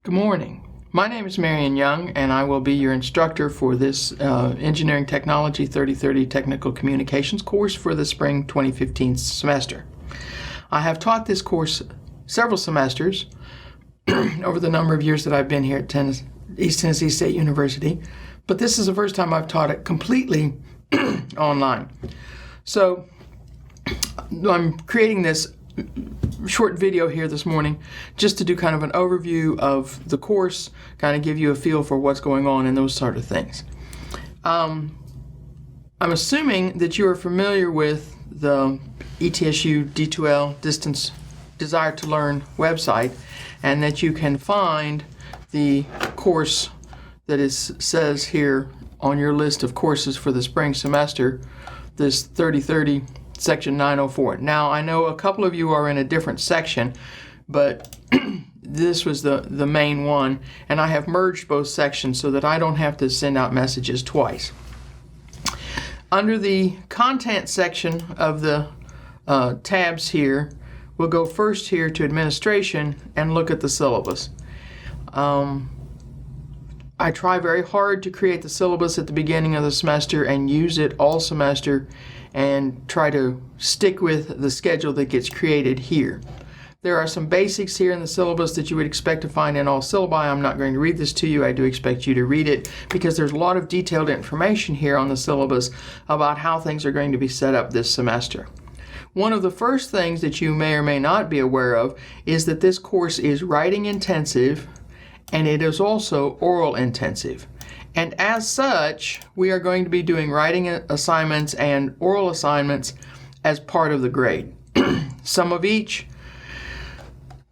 Good morning. My name is Marian Young, and I will be your instructor for this Engineering Technology 3030 Technical Communications course for the Spring 2015 semester. I have taught this course several semesters over the number of years that I've been here at East Tennessee State University, but this is the first time I've taught it completely online. So I'm creating this short video here this morning just to do kind of an overview of the course, kind of give you a feel for what's going on and those sort of things. I'm assuming that you are familiar with the ETSU D2L Distance Desire to Learn website, and that you can find the course that says here on your list of courses for the spring semester, this 3030 Section 904. Now, I know a couple of you are in a different section, but this was the main one, and I have merged both sections so that I don't have to send out messages twice. Under the content section of the tabs here, we'll go first here to administration and look at the syllabus. I try very hard to create the syllabus at the beginning of the semester and use it all semester and try to stick with the schedule that gets created here. There are some basics here in the syllabus that you would expect to find in all syllabi. I'm not going to read this to you. I do expect you to read it because there's a lot of detailed information here on the syllabus about how things are going to be set up this semester. One of the first things that you may or may not be aware of is that this course is writing intensive and it is also oral intensive. And as such, we are going to be doing writing assignments and oral assignments as part of the grade. Some of each.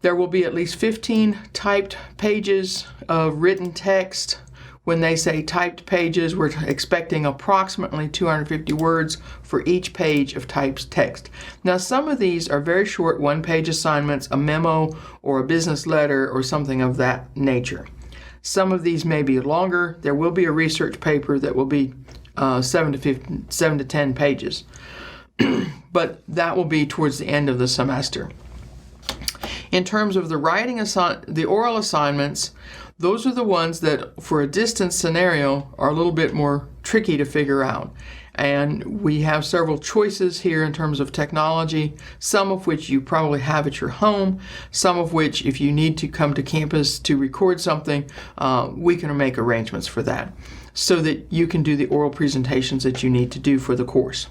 There will be at least 15 typed pages of written text. When they say typed pages, we're expecting approximately 250 words for each page of typed text. Now, some of these are very short one-page assignments, a memo or a business letter or something of that nature. Some of these may be longer. There will be a research paper that will be 7 to 10 pages, but that will be towards the end of the semester. In terms of the the oral assignments, those are the ones that, for a distance scenario, are a little bit more tricky to figure out. And we have several choices here in terms of technology, some of which you probably have at your home, some of which, if you need to come to campus to record something, we can make arrangements for that so that you can do the oral presentations that you need to do for the course.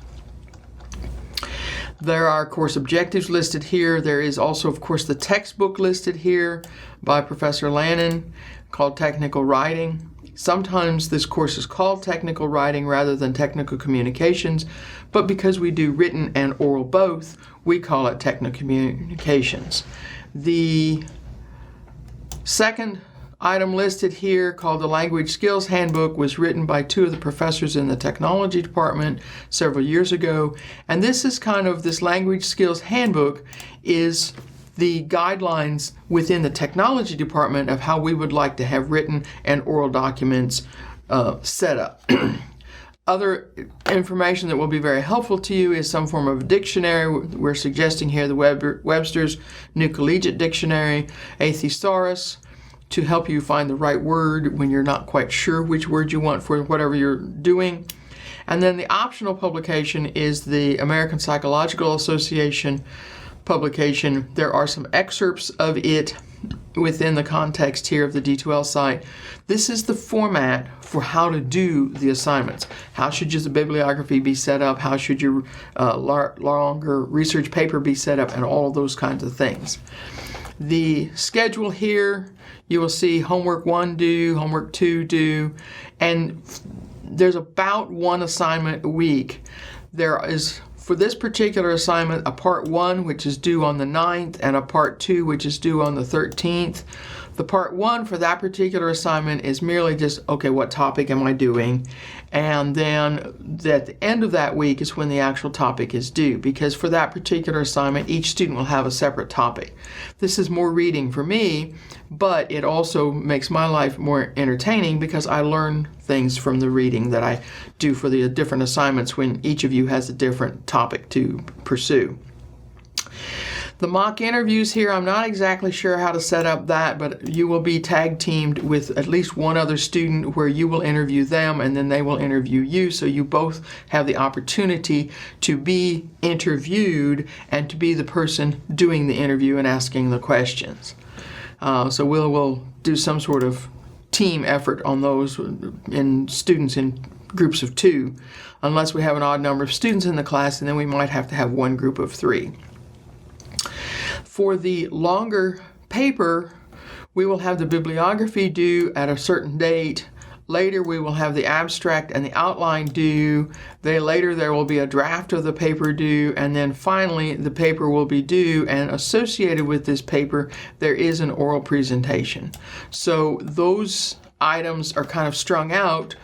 There are course objectives listed here. There is also, of course, the textbook listed here by Professor Lannon called Technical Writing. Sometimes this course is called Technical Writing rather than Technical Communications, but because we do written and oral both, we call it Technical Communications. The second item listed here, called the Language Skills Handbook, was written by two of the professors in the technology department several years ago. And this Language Skills Handbook is the guidelines within the technology department of how we would like to have written and oral documents set up. Other information that will be very helpful to you is some form of dictionary. We're suggesting here the Webster's New Collegiate Dictionary, a thesaurus, to help you find the right word when you're not quite sure which word you want for whatever you're doing. And then the optional publication is the American Psychological Association publication. There are some excerpts of it within the context here of the D2L site. This is the format for how to do the assignments. How should the bibliography be set up? How should your longer research paper be set up? And all of those kinds of things. The schedule here, you will see homework 1 due, homework 2 due, and there's about one assignment a week. There is, for this particular assignment, a part 1 which is due on the 9th and a part 2 which is due on the 13th. The part 1 for that particular assignment is merely just, okay, what topic am I doing? And then at the end of that week is when the actual topic is due, because for that particular assignment, each student will have a separate topic. This is more reading for me, but it also makes my life more entertaining because I learn things from the reading that I do for the different assignments when each of you has a different topic to pursue. The mock interviews here, I'm not exactly sure how to set up that, but you will be tag teamed with at least one other student where you will interview them and then they will interview you, so you both have the opportunity to be interviewed and to be the person doing the interview and asking the questions. So we'll do some sort of team effort on those in students in groups of 2, unless we have an odd number of students in the class, and then we might have to have one group of 3. For the longer paper, we will have the bibliography due at a certain date. Later we will have the abstract and the outline due. Later there will be a draft of the paper due, and then finally the paper will be due, and associated with this paper there is an oral presentation. So those items are kind of strung out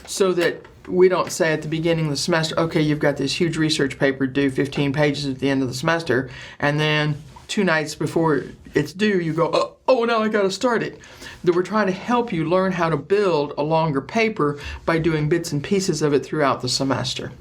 so that we don't say at the beginning of the semester, okay, you've got this huge research paper due, 15 pages at the end of the semester, and then 2 nights before it's due, you go, oh, now I got to start it. That we're trying to help you learn how to build a longer paper by doing bits and pieces of it throughout the semester.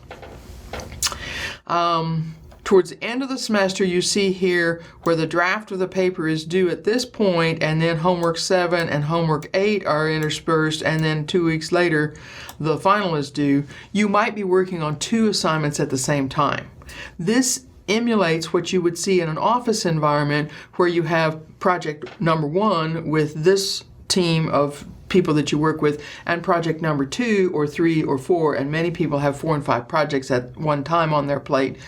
Towards the end of the semester, you see here where the draft of the paper is due at this point, and then homework 7 and homework 8 are interspersed, and then 2 weeks later, the final is due. You might be working on 2 assignments at the same time. This emulates what you would see in an office environment where you have project number 1 with this team of people that you work with, and project number 2 or 3 or 4, and many people have 4 and 5 projects at one time on their plate.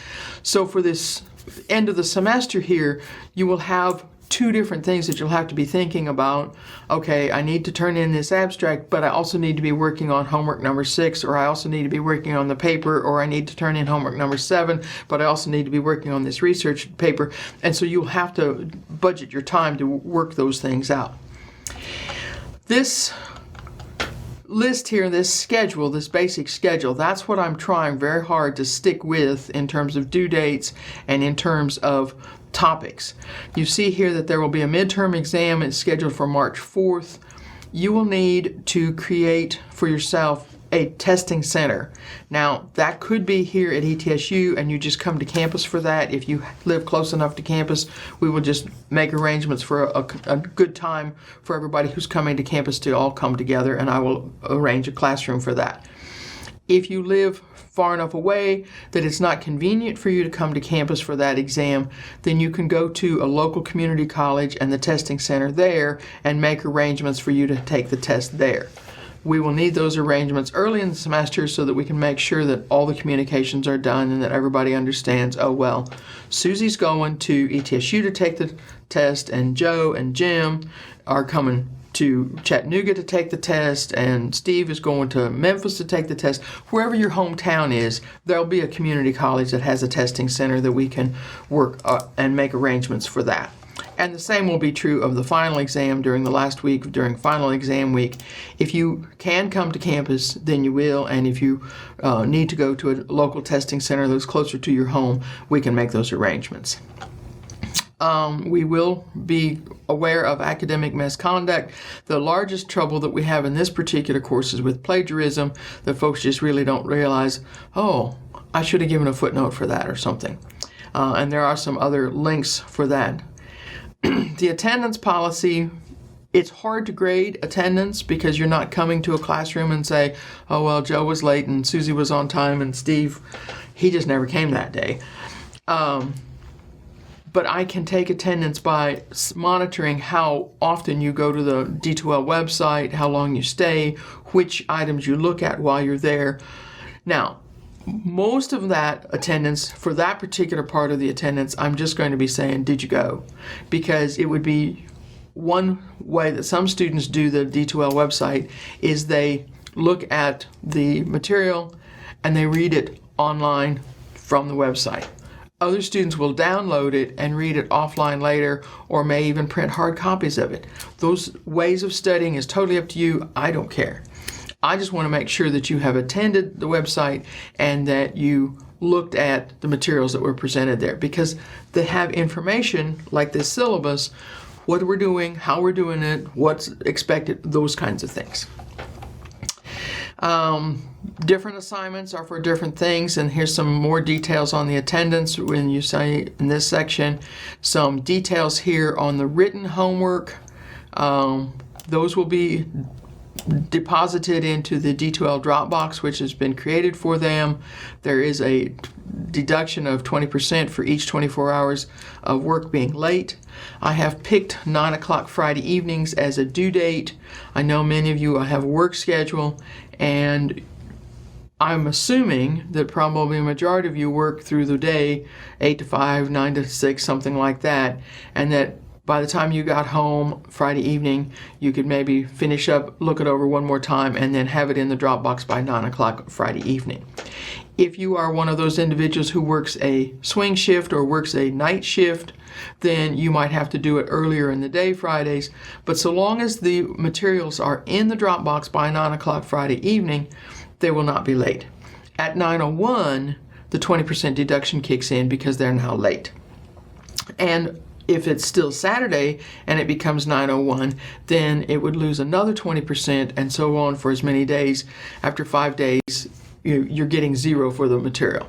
So for this end of the semester here, you will have 2 different things that you'll have to be thinking about. Okay, I need to turn in this abstract, but I also need to be working on homework number 6, or I also need to be working on the paper, or I need to turn in homework number 7, but I also need to be working on this research paper. And so you'll have to budget your time to work those things out. This list here, this schedule, this basic schedule, that's what I'm trying very hard to stick with in terms of due dates and in terms of topics. You see here that there will be a midterm exam. It's scheduled for March 4th. You will need to create for yourself a testing center. Now, that could be here at ETSU, and you just come to campus for that. If you live close enough to campus, we will just make arrangements for a good time for everybody who's coming to campus to all come together, and I will arrange a classroom for that. If you live far enough away that it's not convenient for you to come to campus for that exam, then you can go to a local community college and the testing center there and make arrangements for you to take the test there. We will need those arrangements early in the semester so that we can make sure that all the communications are done and that everybody understands, oh well, Susie's going to ETSU to take the test, and Joe and Jim are coming to Chattanooga to take the test, and Steve is going to Memphis to take the test. Wherever your hometown is, there'll be a community college that has a testing center that we can work and make arrangements for that. And the same will be true of the final exam during the last week, during final exam week. If you can come to campus, then you will, and if you need to go to a local testing center that's closer to your home, we can make those arrangements. We will be aware of academic misconduct. The largest trouble that we have in this particular course is with plagiarism, that folks just really don't realize, oh, I should have given a footnote for that or something. And there are some other links for that. The attendance policy, it's hard to grade attendance because you're not coming to a classroom and say, oh, well, Joe was late and Susie was on time and Steve, he just never came that day. But I can take attendance by monitoring how often you go to the D2L website, how long you stay, which items you look at while you're there. Now, most of that attendance, for that particular part of the attendance, I'm just going to be saying, did you go? Because it would be one way that some students do the D2L website is they look at the material and they read it online from the website. Other students will download it and read it offline later, or may even print hard copies of it. Those ways of studying is totally up to you. I don't care. I just want to make sure that you have attended the website and that you looked at the materials that were presented there, because they have information like this syllabus, what we're doing, how we're doing it, what's expected, those kinds of things. Different assignments are for different things, and here's some more details on the attendance when you say in this section. Some details here on the written homework. Those will be deposited into the D2L Dropbox, which has been created for them. There is a deduction of 20% for each 24 hours of work being late. I have picked 9 o'clock Friday evenings as a due date. I know many of you have a work schedule, and I'm assuming that probably a majority of you work through the day, 8 to 5, 9 to 6, something like that, and that by the time you got home Friday evening, you could maybe finish up, look it over one more time, and then have it in the Dropbox by 9 o'clock Friday evening. If you are one of those individuals who works a swing shift or works a night shift, then you might have to do it earlier in the day Fridays. But so long as the materials are in the Dropbox by 9 o'clock Friday evening, they will not be late. At 9:01, the 20% deduction kicks in because they're now late. And if it's still Saturday and it becomes 9:01, then it would lose another 20% and so on for as many days. After 5 days, you're getting 0 for the material.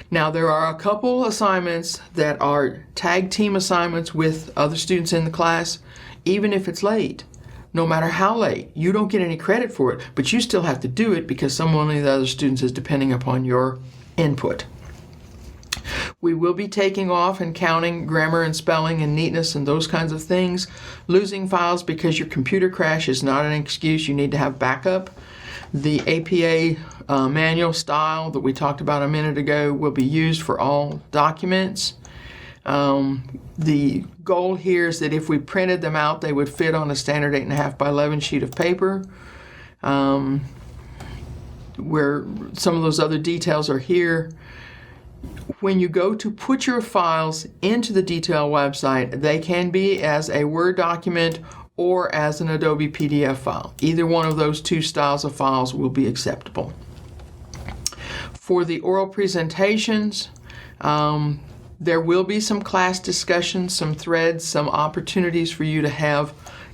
Now, there are a couple assignments that are tag team assignments with other students in the class. Even if it's late, no matter how late, you don't get any credit for it, but you still have to do it because someone of the other students is depending upon your input. We will be taking off and counting grammar and spelling and neatness and those kinds of things. Losing files because your computer crashed is not an excuse. You need to have backup. The APA manual style that we talked about a minute ago will be used for all documents. The goal here is that if we printed them out, they would fit on a standard 8.5 by 11 sheet of paper. Where some of those other details are here. When you go to put your files into the D2L website, they can be as a Word document or as an Adobe PDF file. Either one of those two styles of files will be acceptable. For the oral presentations, there will be some class discussions, some threads, some opportunities for you to have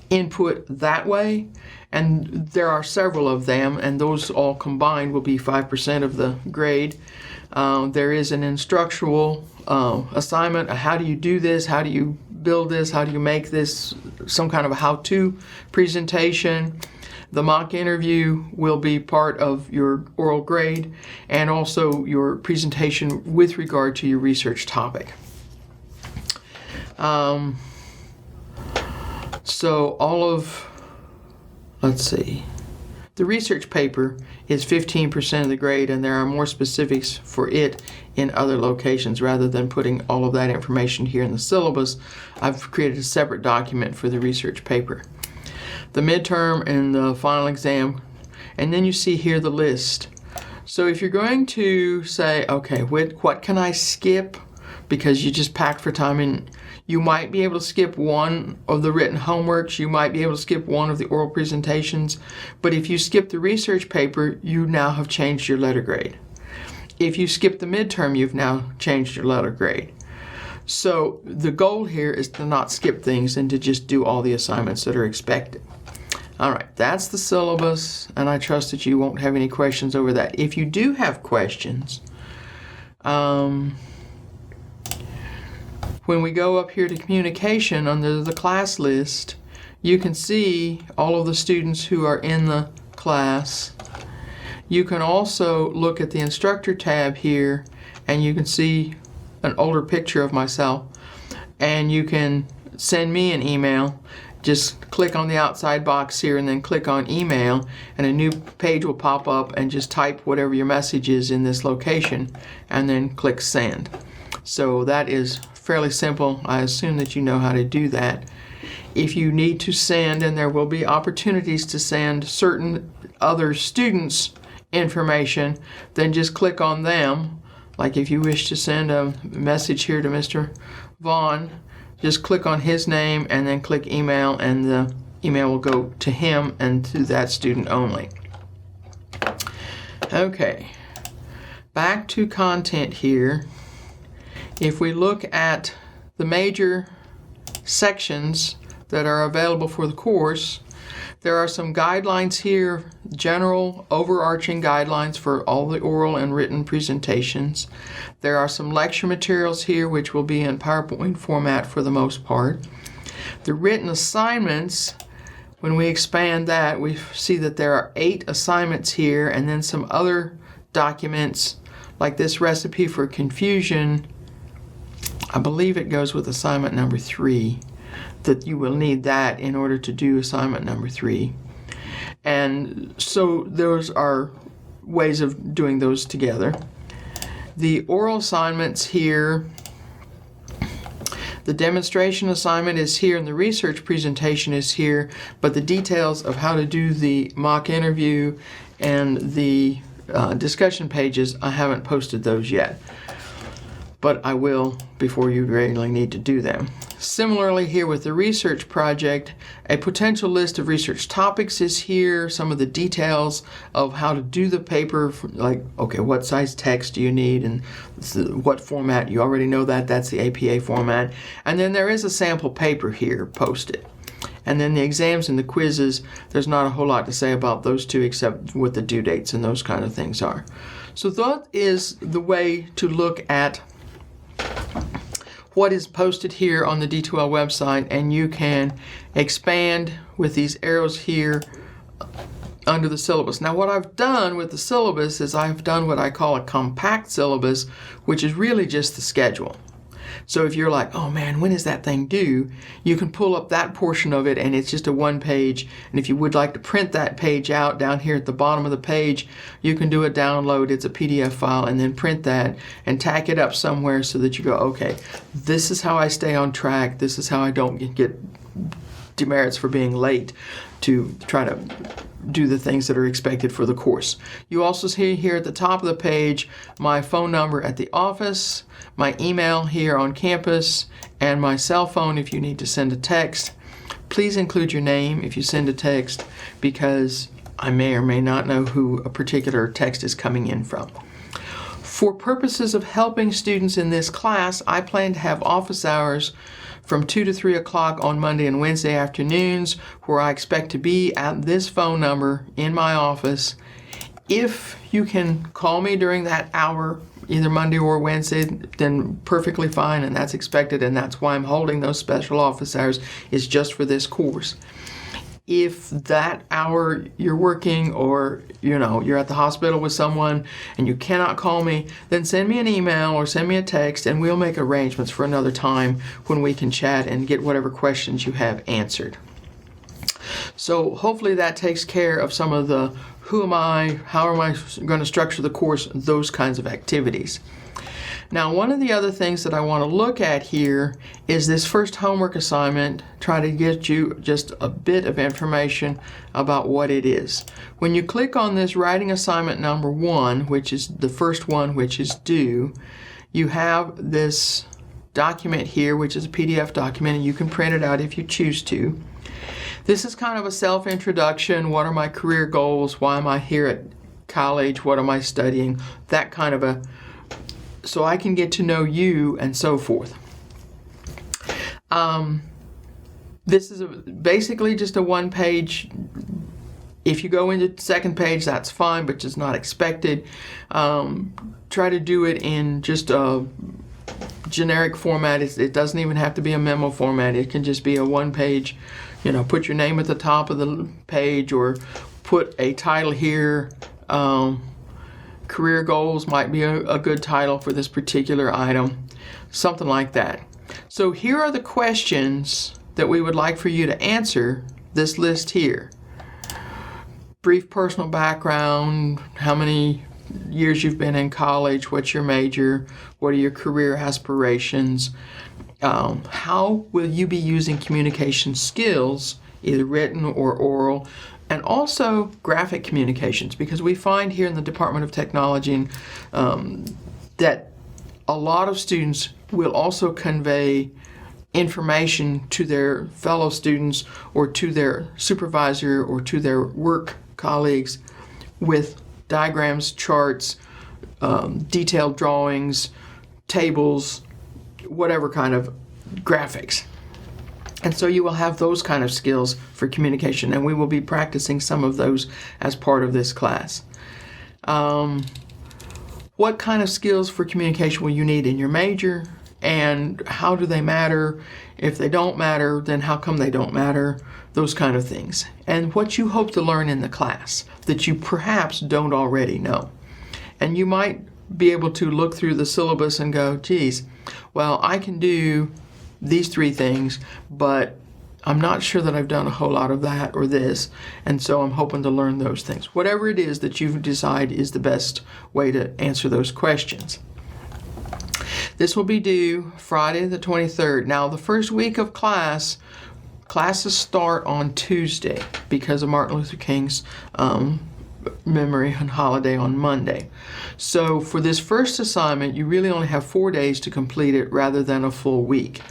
input that way. And there are several of them, and those all combined will be 5% of the grade. There is an instructional assignment. How do you do this? How do you build this? How do you make this some kind of a how-to presentation? The mock interview will be part of your oral grade and also your presentation with regard to your research topic. The research paper is 15% of the grade, and there are more specifics for it in other locations. Rather than putting all of that information here in the syllabus, I've created a separate document for the research paper. The midterm and the final exam, and then you see here the list. So if you're going to say, okay, what can I skip because you just packed for time, and you might be able to skip one of the written homeworks, you might be able to skip one of the oral presentations, but if you skip the research paper, you now have changed your letter grade. If you skip the midterm, you've now changed your letter grade. So the goal here is to not skip things and to just do all the assignments that are expected. All right, that's the syllabus, and I trust that you won't have any questions over that. If you do have questions, when we go up here to communication under the class list, you can see all of the students who are in the class. You can also look at the instructor tab here, and you can see an older picture of myself, and you can send me an email. Just click on the outside box here and then click on email, and a new page will pop up, and just type whatever your message is in this location and then click send. So that is fairly simple. I assume that you know how to do that. If you need to send, and there will be opportunities to send certain other students information, then just click on them. Like if you wish to send a message here to Mr. Vaughn, just click on his name and then click email, and the email will go to him and to that student only. Okay, back to content here. If we look at the major sections that are available for the course, There are some guidelines here, general overarching guidelines for all the oral and written presentations. There are some lecture materials here which will be in PowerPoint format for the most part. The written assignments, when we expand that, we see that there are 8 assignments here, and then some other documents like this recipe for confusion. I believe it goes with assignment number 3, that you will need that in order to do assignment number 3. And so those are ways of doing those together. The oral assignments here, the demonstration assignment is here and the research presentation is here, but the details of how to do the mock interview and the discussion pages, I haven't posted those yet, but I will before you really need to do them. Similarly here with the research project, a potential list of research topics is here, some of the details of how to do the paper, like, okay, what size text do you need and what format, you already know that, that's the APA format. And then there is a sample paper here posted. And then the exams and the quizzes, there's not a whole lot to say about those two except what the due dates and those kind of things are. So that is the way to look at what is posted here on the D2L website, and you can expand with these arrows here under the syllabus. Now what I've done with the syllabus is I've done what I call a compact syllabus, which is really just the schedule. So if you're like, oh man, when is that thing due? You can pull up that portion of it and it's just a 1-page. And if you would like to print that page out down here at the bottom of the page, you can do a download. It's a PDF file, and then print that and tack it up somewhere so that you go, okay, this is how I stay on track. This is how I don't get demerits for being late to try to do the things that are expected for the course. You also see here at the top of the page my phone number at the office, my email here on campus, and my cell phone if you need to send a text. Please include your name if you send a text, because I may or may not know who a particular text is coming in from. For purposes of helping students in this class, I plan to have office hours from 2 to 3 o'clock on Monday and Wednesday afternoons, where I expect to be at this phone number in my office. If you can call me during that hour, either Monday or Wednesday, then perfectly fine, and that's expected, and that's why I'm holding those special office hours, is just for this course. If that hour you're working, or you're at the hospital with someone and you cannot call me, then send me an email or send me a text, and we'll make arrangements for another time when we can chat and get whatever questions you have answered. So hopefully that takes care of some of the who am I, how am I going to structure the course, those kinds of activities. Now, one of the other things that I want to look at here is this first homework assignment, try to get you just a bit of information about what it is. When you click on this writing assignment number 1, which is the first one, which is due, you have this document here, which is a PDF document, and you can print it out if you choose to. This is kind of a self-introduction. What are my career goals? Why am I here at college? What am I studying? That kind of so I can get to know you and so forth. This is basically just a 1-page. If you go into the second page, that's fine, but just not expected. Try to do it in just a generic format. It doesn't even have to be a memo format. It can just be a 1-page, put your name at the top of the page, or put a title here. Career goals might be a good title for this particular item, something like that. So here are the questions that we would like for you to answer this list here. Brief personal background, how many years you've been in college, what's your major, what are your career aspirations, how will you be using communication skills, either written or oral, and also graphic communications, because we find here in the Department of Technology that a lot of students will also convey information to their fellow students or to their supervisor or to their work colleagues with diagrams, charts, detailed drawings, tables, whatever kind of graphics. And so you will have those kind of skills for communication, and we will be practicing some of those as part of this class. What kind of skills for communication will you need in your major, and how do they matter? If they don't matter, then how come they don't matter? Those kind of things. And what you hope to learn in the class that you perhaps don't already know. And you might be able to look through the syllabus and go, geez, well, I can do these 3 things, but I'm not sure that I've done a whole lot of that or this, and so I'm hoping to learn those things. Whatever it is that you decide is the best way to answer those questions. This will be due Friday the 23rd. Now, the first week of classes start on Tuesday because of Martin Luther King's memory and holiday on Monday. So for this first assignment, you really only have 4 days to complete it rather than a full week.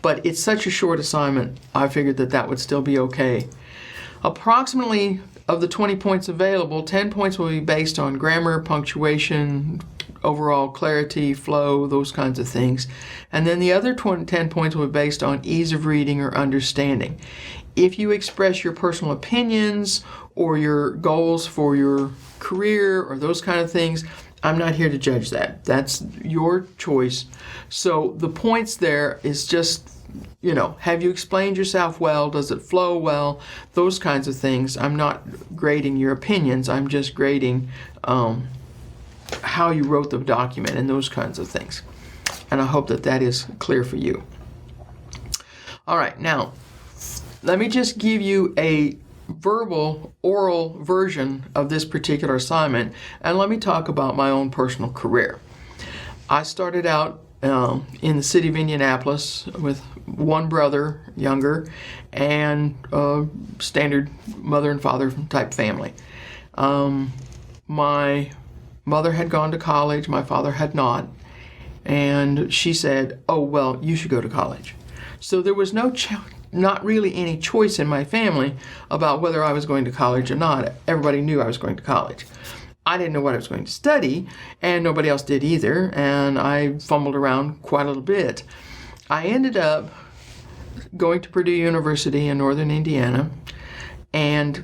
But it's such a short assignment, I figured that would still be okay. Approximately of the 20 points available, 10 points will be based on grammar, punctuation, overall clarity, flow, those kinds of things. And then the other 10 points will be based on ease of reading or understanding. If you express your personal opinions or your goals for your career or those kind of things, I'm not here to judge that. That's your choice. So the points there is just, have you explained yourself well? Does it flow well? Those kinds of things. I'm not grading your opinions. I'm just grading how you wrote the document and those kinds of things. And I hope that is clear for you. All right, now, let me just give you a oral version of this particular assignment, and let me talk about my own personal career. I started out in the city of Indianapolis with one brother, younger, and a standard mother and father type family. My mother had gone to college, my father had not, and she said, oh, well, you should go to college. So there was not really any choice in my family about whether I was going to college or not. Everybody knew I was going to college. I didn't know what I was going to study, and nobody else did either, and I fumbled around quite a little bit. I ended up going to Purdue University in northern Indiana and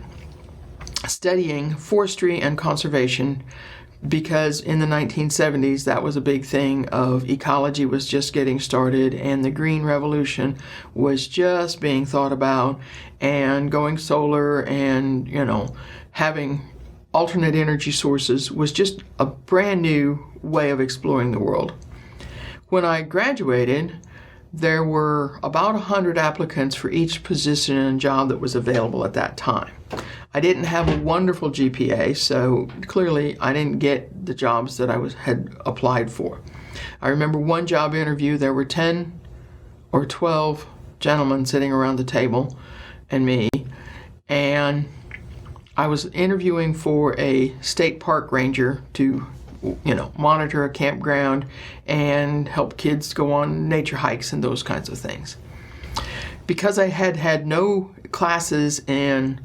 studying forestry and conservation, because in the 1970s that was a big thing of ecology was just getting started and the green revolution was just being thought about, and going solar and having alternate energy sources was just a brand new way of exploring the world. When I graduated, there were about 100 applicants for each position and job that was available at that time. I didn't have a wonderful GPA, so clearly I didn't get the jobs that I had applied for. I remember one job interview, there were 10 or 12 gentlemen sitting around the table and me, and I was interviewing for a state park ranger to monitor a campground and help kids go on nature hikes and those kinds of things. Because I had had no classes in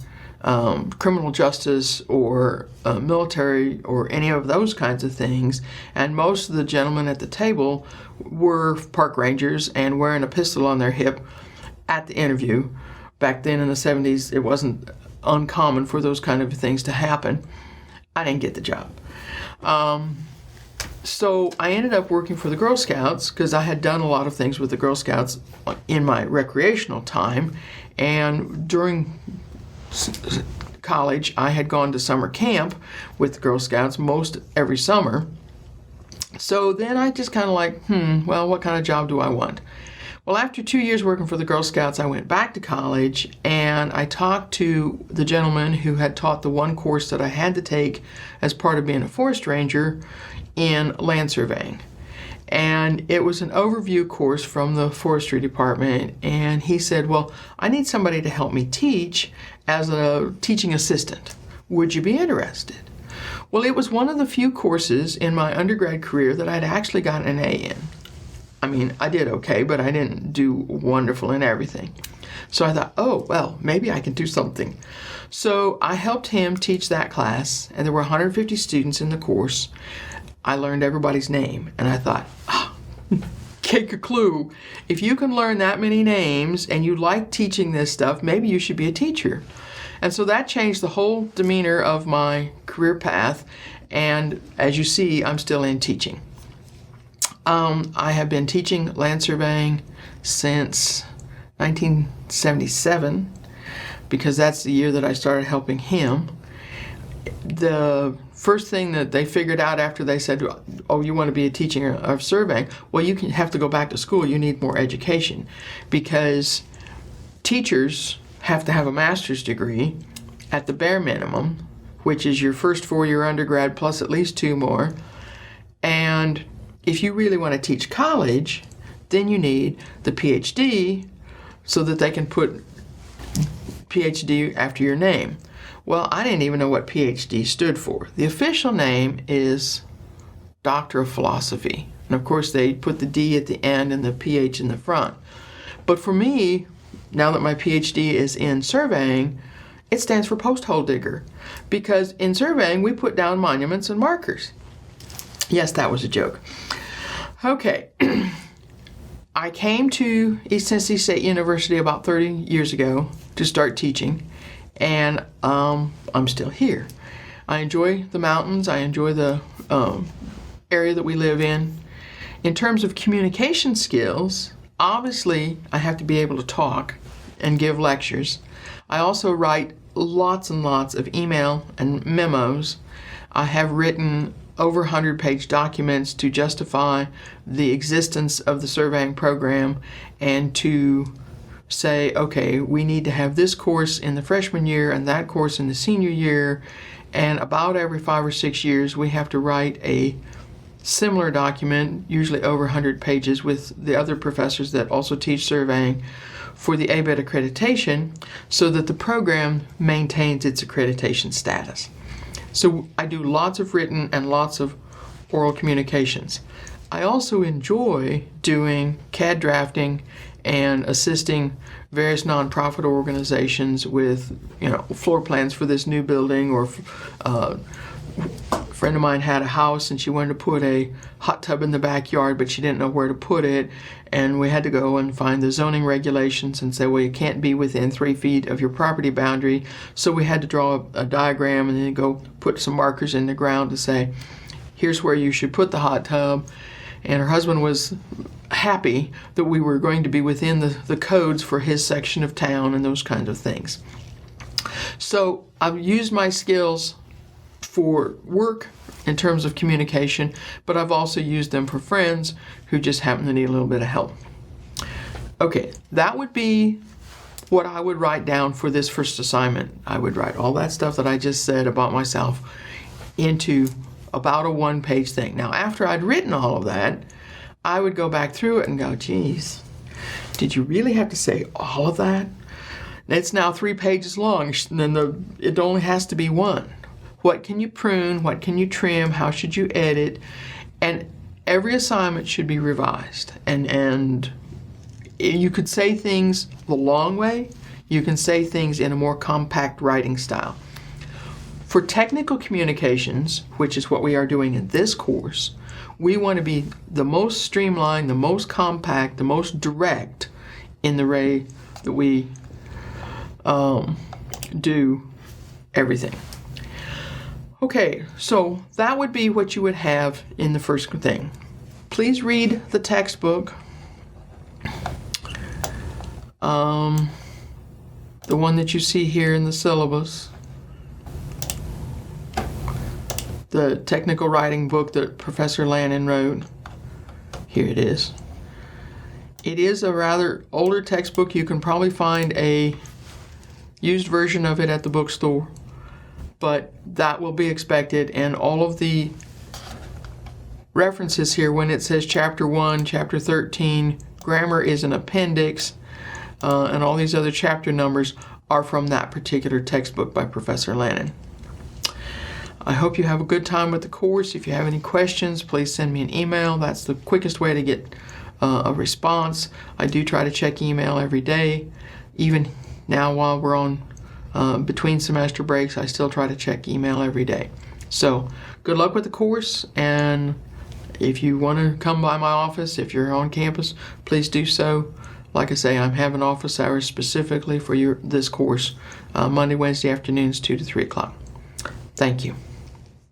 criminal justice or military or any of those kinds of things, and most of the gentlemen at the table were park rangers and wearing a pistol on their hip at the interview. Back then in the 70s, it wasn't uncommon for those kind of things to happen. I didn't get the job. So I ended up working for the Girl Scouts because I had done a lot of things with the Girl Scouts in my recreational time, and during college I had gone to summer camp with the Girl Scouts most every summer. So then I just kind of well, what kind of job do I want? Well, after 2 years working for the Girl Scouts, I went back to college and I talked to the gentleman who had taught the one course that I had to take as part of being a forest ranger in land surveying. And it was an overview course from the forestry department, and he said, well, I need somebody to help me teach as a teaching assistant. Would you be interested? Well, it was one of the few courses in my undergrad career that I'd actually gotten an A in. I mean, I did okay, but I didn't do wonderful in everything. So I thought, oh, well, maybe I can do something. So I helped him teach that class, and there were 150 students in the course. I learned everybody's name, and I thought, take a clue. If you can learn that many names and you like teaching this stuff, maybe you should be a teacher. And so that changed the whole demeanor of my career path. And as you see, I'm still in teaching. I have been teaching land surveying since 1977 because that's the year that I started helping him. The first thing that they figured out after they said, oh, you want to be a teacher of surveying? Well, you have to go back to school. You need more education because teachers have to have a master's degree at the bare minimum, which is your first 4-year undergrad plus at least 2 more. And if you really want to teach college, then you need the PhD so that they can put PhD after your name. Well, I didn't even know what PhD stood for. The official name is Doctor of Philosophy. And of course, they put the D at the end and the PH in the front. But for me, now that my PhD is in surveying, it stands for post hole digger. Because in surveying, we put down monuments and markers. Yes, that was a joke. Okay. I came to East Tennessee State University about 30 years ago to start teaching, and I'm still here. I enjoy the mountains. I enjoy the area that we live in. In terms of communication skills, obviously I have to be able to talk and give lectures. I also write lots and lots of email and memos. I have written over 100-page documents to justify the existence of the surveying program and to say, okay, we need to have this course in the freshman year and that course in the senior year, and about every 5 or 6 years we have to write a similar document, usually over 100 pages, with the other professors that also teach surveying for the ABET accreditation so that the program maintains its accreditation status. So I do lots of written and lots of oral communications. I also enjoy doing CAD drafting and assisting various nonprofit organizations with, floor plans for this new building. Or a friend of mine had a house and she wanted to put a hot tub in the backyard, but she didn't know where to put it. And we had to go and find the zoning regulations and say, well, you can't be within 3 feet of your property boundary. So we had to draw a diagram and then go put some markers in the ground to say, here's where you should put the hot tub. And her husband was happy that we were going to be within the codes for his section of town and those kinds of things. So I've used my skills for work in terms of communication, but I've also used them for friends who just happen to need a little bit of help. Okay, that would be what I would write down for this first assignment. I would write all that stuff that I just said about myself into about a 1-page thing. Now, after I'd written all of that, I would go back through it and go, geez, did you really have to say all of that? It's now 3 pages long, and then it only has to be 1. What can you prune? What can you trim? How should you edit? And every assignment should be revised. And you could say things the long way. You can say things in a more compact writing style. For technical communications, which is what we are doing in this course, we want to be the most streamlined, the most compact, the most direct in the way that we do everything. Okay, so that would be what you would have in the first thing. Please read the textbook. The one that you see here in the syllabus. The technical writing book that Professor Lannan wrote. Here it is. It is a rather older textbook. You can probably find a used version of it at the bookstore, but that will be expected. And all of the references here, when it says Chapter 1, Chapter 13, grammar is an appendix, and all these other chapter numbers are from that particular textbook by Professor Lannan. I hope you have a good time with the course. If you have any questions, please send me an email. That's the quickest way to get a response. I do try to check email every day. Even now while we're on between semester breaks, I still try to check email every day. So good luck with the course, and if you want to come by my office, if you're on campus, please do so. Like I say, I'm having office hours specifically for this course, Monday, Wednesday afternoons, 2 to 3 o'clock. Thank you.